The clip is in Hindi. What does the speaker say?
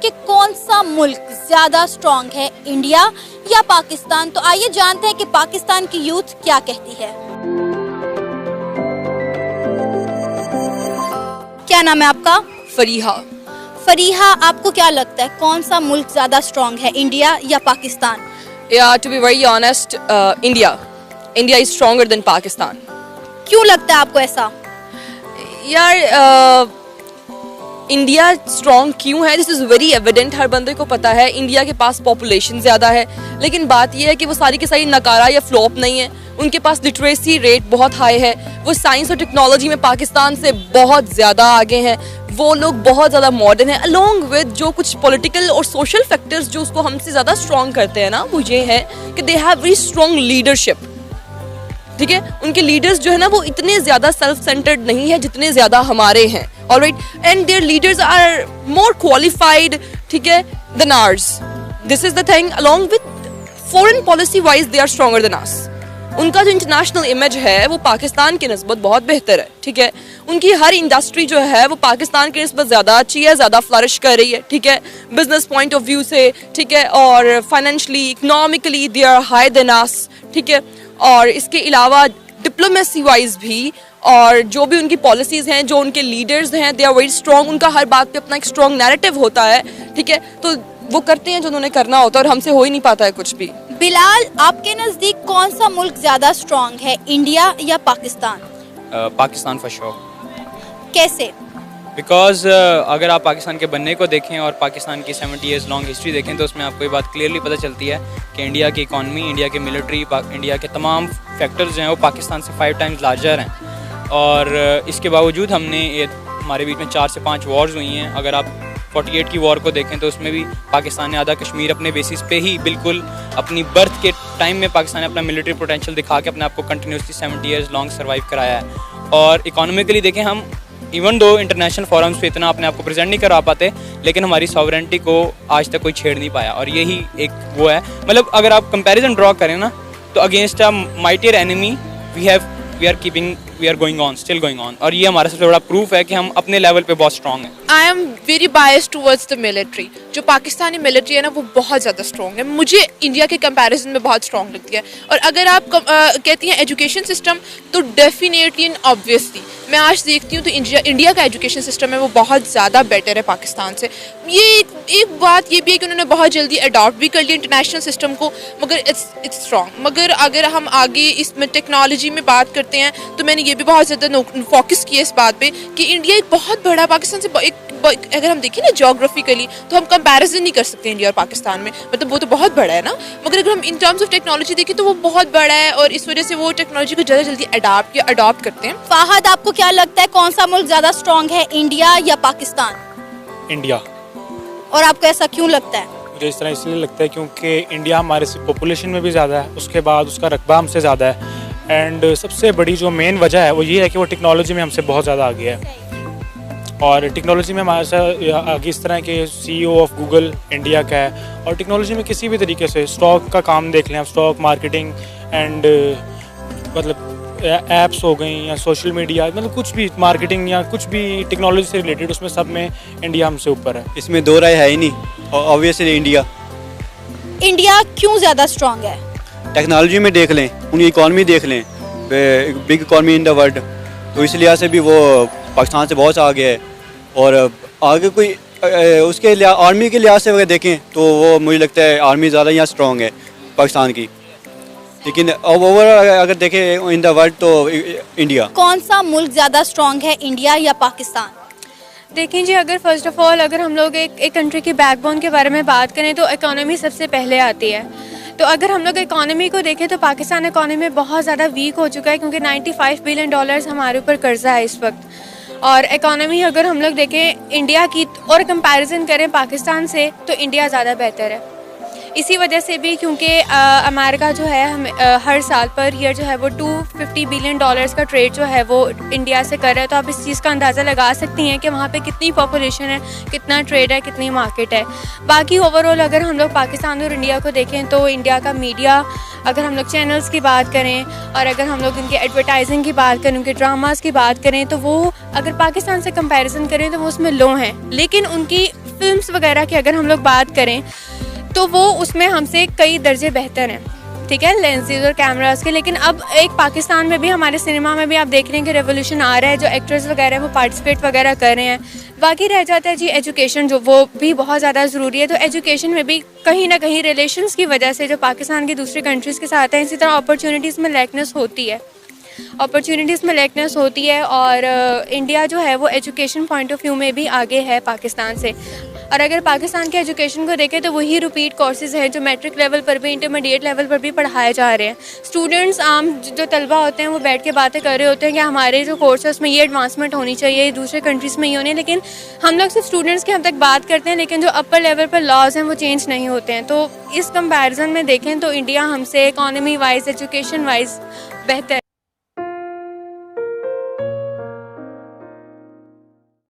कि कौन सा मुल्क ज्यादा स्ट्रॉन्ग है, इंडिया या पाकिस्तान? तो आइए जानते हैं कि पाकिस्तान की यूथ क्या कहती है। क्या नाम है आपका? फरीहा। फरीहा, आपको क्या लगता है कौन सा मुल्क ज्यादा स्ट्रॉन्ग है, इंडिया या Pakistan? Yeah, to be very honest, India. India is stronger than Pakistan. क्यों लगता है आपको ऐसा? यार इंडिया स्ट्रॉन्ग क्यों है, दिस इज़ वेरी एविडेंट, हर बंदे को पता है। इंडिया के पास पॉपुलेशन ज़्यादा है, लेकिन बात यह है कि वो सारी की सारी नकारा या फ्लॉप नहीं है। उनके पास लिटरेसी रेट बहुत हाई है, वो साइंस और टेक्नोलॉजी में पाकिस्तान से बहुत ज़्यादा आगे हैं, वो लोग बहुत ज़्यादा मॉडर्न हैं। अलोंग विद जो कुछ पॉलिटिकल और सोशल फैक्टर्स जो उसको हमसे ज़्यादा स्ट्रॉन्ग करते हैं ना, वो ये है कि they have very strong leadership. ठीक है, उनके लीडर्स जो है ना वो इतने ज़्यादा सेल्फ सेंटर्ड नहीं है जितने ज़्यादा हमारे हैं। Alright, and their leaders are more qualified, ठीक है, than ours. This is the thing, along with foreign policy wise they are stronger than us. उनका जो इंटरनेशनल इमेज है वो पाकिस्तान की निस्बत बहुत बेहतर है। ठीक है, उनकी हर इंडस्ट्री जो है वो पाकिस्तान की निस्बत ज़्यादा अच्छी है, ज़्यादा फ्लरिश कर रही है। ठीक है, बिजनेस पॉइंट ऑफ व्यू से, ठीक है, और financially, economically they are high than us. ठीक है, और इसके अलावा डिप्लोमेसी वाइज भी, और जो भी उनकी पॉलिसीज़ हैं, जो उनके लीडर्स हैं, दे आर वेरी स्ट्रॉन्ग। उनका हर बात पे अपना एक स्ट्रॉन्ग नैरेटिव होता है। ठीक है, तो वो करते हैं जो उन्होंने करना होता है और हमसे हो ही नहीं पाता है कुछ भी। बिलाल, आपके नज़दीक कौन सा मुल्क ज़्यादा स्ट्रॉन्ग है, इंडिया या पाकिस्तान? Pakistan for sure. कैसे? बिकॉज अगर आप पाकिस्तान के बनने को देखें और पाकिस्तान की 70 ईयर्स लॉन्ग हिस्ट्री देखें तो उसमें आपको ये बात क्लियरली पता चलती है कि इंडिया की इकॉनमी, इंडिया के मिलिट्री, इंडिया के तमाम फैक्टर्स जो हैं वो पाकिस्तान से 5 टाइम्स लार्जर हैं। और इसके बावजूद हमारे बीच में 4 से 5 वॉर्स हुई हैं। अगर आप 48 की वॉर को देखें तो उसमें भी पाकिस्तान ने आधा कश्मीर अपने बेसिस पे ही बिल्कुल अपनी बर्थ के टाइम में पाकिस्तान ने अपना मिलिट्री पोटेंशियल दिखा के अपने आप को कंटिन्यूसली 70 ईयर्स लॉन्ग सर्वाइव कराया है। और इकोनॉमिकली देखें, हम इवन दो इंटरनेशनल फोरम्स पे इतना अपने आप को प्रेजेंट नहीं करा पाते, लेकिन हमारी सॉवरेंटी को आज तक कोई छेड़ नहीं पाया। और यही एक वो है, मतलब अगर आप कंपैरिजन ड्रॉ करें ना तो against a mightier enemy we are going on, still going on. और ये हमारा सबसे बड़ा प्रूफ है कि हम अपने लेवल पे बहुत स्ट्रॉन्ग हैं। I am very biased towards the military. जो पाकिस्तानी मिलिट्री है ना वो बहुत ज़्यादा स्ट्रॉन्ग है, मुझे इंडिया के कंपैरिजन में बहुत स्ट्रॉन्ग लगती है। और अगर आप कहती हैं एजुकेशन सिस्टम, तो डेफिनेटली एंड ऑब्वियसली मैं आज देखती हूँ तो इंडिया का एजुकेशन सिस्टम है वो बहुत ज़्यादा बेटर है पाकिस्तान से। ये एक बात ये भी है कि उन्होंने बहुत जल्दी अडॉप्ट भी कर लिया इंटरनेशनल सिस्टम को, मगर इट्स स्ट्रॉन्ग। मगर अगर हम आगे इसमें टेक्नोलॉजी में बात करते हैं तो मैंने ये भी बहुत ज़्यादा फोकस किया इस बात पे कि इंडिया एक बहुत बड़ा पाकिस्तान से अगर हम देखें ना जोग्राफिकली तो हम कंपैरिजन नहीं कर सकते इंडिया और पाकिस्तान में, मतलब वो तो बहुत बड़ा है ना। मगर अगर हम इन टर्म्स ऑफ टेक्नोलॉजी देखें तो वो बहुत बड़ा है और इस वजह से वो टेक्नोलॉजी को ज़्यादा जल्दी अडॉप्ट करते हैं। फाहद, आपको क्या लगता है कौन सा मुल्क ज्यादा स्ट्रॉन्ग है, इंडिया या पाकिस्तान? इंडिया। और आपको ऐसा क्यों लगता है? मुझे इस तरह इसलिए लगता है क्योंकि इंडिया हमारे से पॉपुलेशन में भी ज़्यादा है, उसके बाद उसका रकबा हमसे ज़्यादा है, एंड सबसे बड़ी जो मेन वजह है वो ये है कि वो टेक्नोलॉजी में हमसे बहुत ज़्यादा आगे है। और टेक्नोलॉजी में हमारे साथ आगे इस तरह के CEO ऑफ गूगल इंडिया का है। और टेक्नोलॉजी में किसी भी तरीके से स्टॉक का काम देख लें, स्टॉक मार्केटिंग एंड मतलब ऐप्स हो गई या सोशल मीडिया, मतलब कुछ भी मार्केटिंग या कुछ भी टेक्नोलॉजी से रिलेटेड, उसमें सब में इंडिया हमसे ऊपर है। इसमें दो राय है ही नहीं, ऑब्वियसली इंडिया। इंडिया क्यों ज्यादा स्ट्रॉन्ग है? टेक्नोलॉजी में देख लें, उनकी इकॉनमी देख लें, big economy in the world, तो इस लिहाज से भी वो पाकिस्तान से बहुत आगे है। और आगे कोई उसके आर्मी के लिहाज से अगर देखें तो वो मुझे लगता है आर्मी ज़्यादा यहाँ स्ट्रॉन्ग है पाकिस्तान की, लेकिन ओवरऑल अगर देखें इन द वर्ल्ड तो इंडिया। कौन सा मुल्क ज्यादा स्ट्रॉन्ग है, इंडिया या पाकिस्तान? देखें जी, अगर फर्स्ट ऑफ ऑल अगर हम लोग एक कंट्री की बैकबोन के बारे में बात करें तो इकोनॉमी सबसे पहले आती है। तो अगर हम लोग इकोनॉमी को देखें तो पाकिस्तान इकोनॉमी बहुत ज़्यादा वीक हो चुका है क्योंकि 95 बिलियन डॉलर्स हमारे ऊपर कर्जा है इस वक्त। और इकोनॉमी अगर हम लोग देखें इंडिया की और कंपैरिजन करें पाकिस्तान से तो इंडिया ज़्यादा बेहतर है। इसी वजह से भी क्योंकि अमेरिका जो है हर साल पर ईयर जो है वो 250 बिलियन डॉलर्स का ट्रेड जो है वो इंडिया से कर रहा है। तो आप इस चीज़ का अंदाज़ा लगा सकती हैं कि वहाँ पे कितनी पॉपुलेशन है, कितना ट्रेड है, कितनी मार्केट है। बाकी ओवरऑल अगर हम लोग पाकिस्तान और इंडिया को देखें तो इंडिया का मीडिया, अगर हम लोग चैनल्स की बात करें और अगर हम लोग उनके एडवर्टाइजिंग की बात करें, उनके ड्रामास की बात करें तो वो अगर पाकिस्तान से कंपैरिजन करें तो वो उसमें लो हैं, लेकिन उनकी फिल्म्स वगैरह की अगर हम लोग बात करें तो वो उसमें हमसे कई दर्जे बेहतर हैं, ठीक है, लेंसेज और कैमरास के। लेकिन अब एक पाकिस्तान में भी, हमारे सिनेमा में भी आप देख रहे हैं कि रेवोल्यूशन आ रहा है, जो एक्टर्स वगैरह हैं वो पार्टिसिपेट वगैरह कर रहे हैं। बाकी रह जाता है जी एजुकेशन, जो वो भी बहुत ज़्यादा ज़रूरी है। तो एजुकेशन में भी कहीं ना कहीं रिलेशंस की वजह से जो पाकिस्तान की दूसरी कंट्रीज़ के साथ है, इसी तरह अपॉर्चुनिटीज़ में लैकनेस होती है, और इंडिया जो है वो एजुकेशन पॉइंट ऑफ व्यू में भी आगे है पाकिस्तान से। और अगर पाकिस्तान के एजुकेशन को देखें तो वही रिपीट कोर्सेज़ हैं जो मैट्रिक लेवल पर भी, इंटरमीडिएट लेवल पर भी पढ़ाए जा रहे हैं। स्टूडेंट्स, आम जो तलबा होते हैं वो बैठ के बातें कर रहे होते हैं कि हमारे जो कोर्स है उसमें ये एडवांसमेंट होनी चाहिए, दूसरे कंट्रीज़ में ये होनी है, लेकिन हम लोग सिर्फ स्टूडेंट्स की हम तक बात करते हैं, लेकिन जो अपर लेवल पर लॉज हैं वो चेंज नहीं होते हैं। तो इस कंपैरिजन में देखें तो इंडिया हमसे इकॉनमी वाइज, एजुकेशन वाइज बेहतर